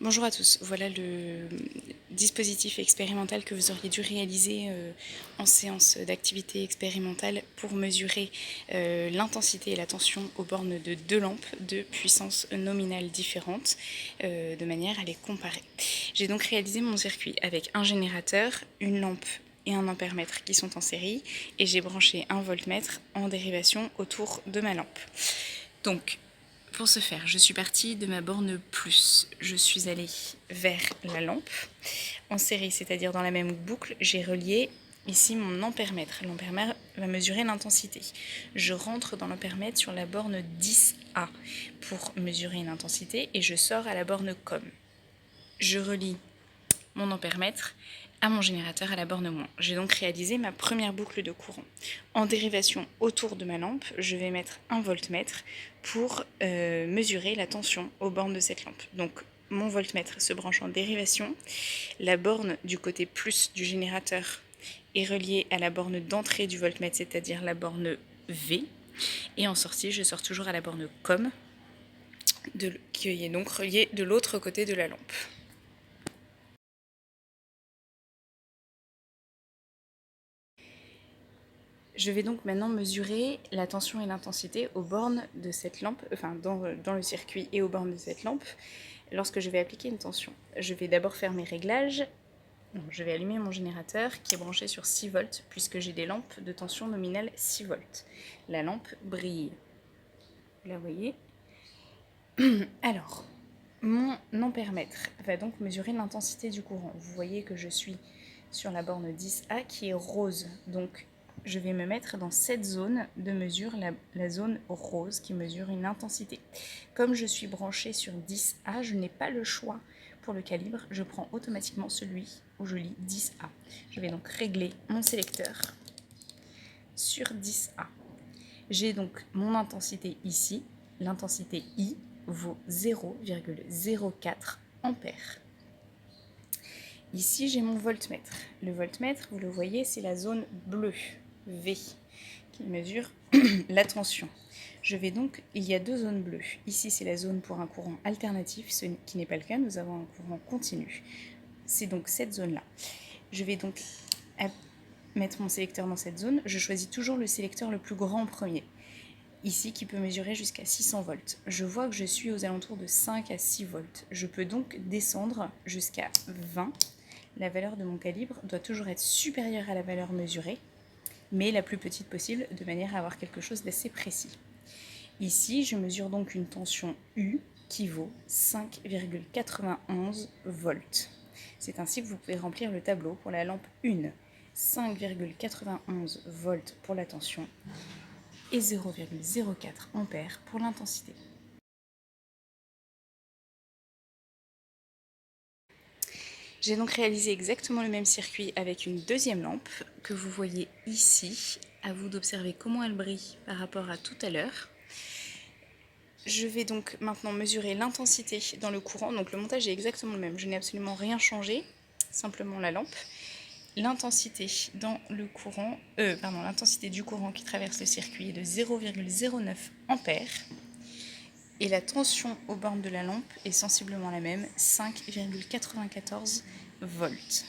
Bonjour à tous, voilà le dispositif expérimental que vous auriez dû réaliser en séance d'activité expérimentale pour mesurer l'intensité et la tension aux bornes de deux lampes de puissance nominale différentes de manière à les comparer. J'ai donc réalisé mon circuit avec un générateur, une lampe et un ampèremètre qui sont en série et j'ai branché un voltmètre en dérivation autour de ma lampe. Donc, pour ce faire, je suis partie de ma borne plus. Je suis allée vers la lampe en série, c'est-à-dire dans la même boucle, j'ai relié ici mon ampèremètre. L'ampèremètre va mesurer l'intensité. Je rentre dans l'ampèremètre sur la borne 10A pour mesurer une intensité et je sors à la borne COM. Je relie mon ampèremètre à mon générateur à la borne moins. J'ai donc réalisé ma première boucle de courant. En dérivation autour de ma lampe, je vais mettre un voltmètre pour mesurer la tension aux bornes de cette lampe. Donc mon voltmètre se branche en dérivation. La borne du côté plus du générateur est reliée à la borne d'entrée du voltmètre, c'est-à-dire la borne V. Et en sortie, je sors toujours à la borne COM, qui est donc reliée de l'autre côté de la lampe. Je vais donc maintenant mesurer la tension et l'intensité aux bornes de cette lampe, enfin dans le circuit et aux bornes de cette lampe, lorsque je vais appliquer une tension. Je vais d'abord faire mes réglages. Je vais allumer mon générateur qui est branché sur 6 volts puisque j'ai des lampes de tension nominale 6 volts. La lampe brille. Vous la voyez ? Alors, mon ampèremètre va donc mesurer l'intensité du courant. Vous voyez que je suis sur la borne 10A qui est rose. Donc, je vais me mettre dans cette zone de mesure, la zone rose qui mesure une intensité. Comme je suis branchée sur 10A, je n'ai pas le choix pour le calibre. Je prends automatiquement celui où je lis 10A. Je vais donc régler mon sélecteur sur 10A. J'ai donc mon intensité ici. L'intensité I vaut 0,04 ampères. Ici, j'ai mon voltmètre. Le voltmètre, vous le voyez, c'est la zone bleue, V, qui mesure la tension. Je vais donc, il y a deux zones bleues. Ici, c'est la zone pour un courant alternatif, ce qui n'est pas le cas, nous avons un courant continu. C'est donc cette zone-là. Je vais donc mettre mon sélecteur dans cette zone. Je choisis toujours le sélecteur le plus grand en premier. Ici, qui peut mesurer jusqu'à 600 volts. Je vois que je suis aux alentours de 5 à 6 volts. Je peux donc descendre jusqu'à 20. La valeur de mon calibre doit toujours être supérieure à la valeur mesurée, mais la plus petite possible, de manière à avoir quelque chose d'assez précis. Ici, je mesure donc une tension U qui vaut 5,91 volts. C'est ainsi que vous pouvez remplir le tableau pour la lampe 1. 5,91 volts pour la tension et 0,04 ampères pour l'intensité. J'ai donc réalisé exactement le même circuit avec une deuxième lampe que vous voyez ici. À vous d'observer comment elle brille par rapport à tout à l'heure. Je vais donc maintenant mesurer l'intensité dans le courant. Donc le montage est exactement le même. Je n'ai absolument rien changé, simplement la lampe. L'intensité dans le courant, l'intensité du courant qui traverse le circuit est de 0,09 ampères. Et la tension aux bornes de la lampe est sensiblement la même, 5,94 volts.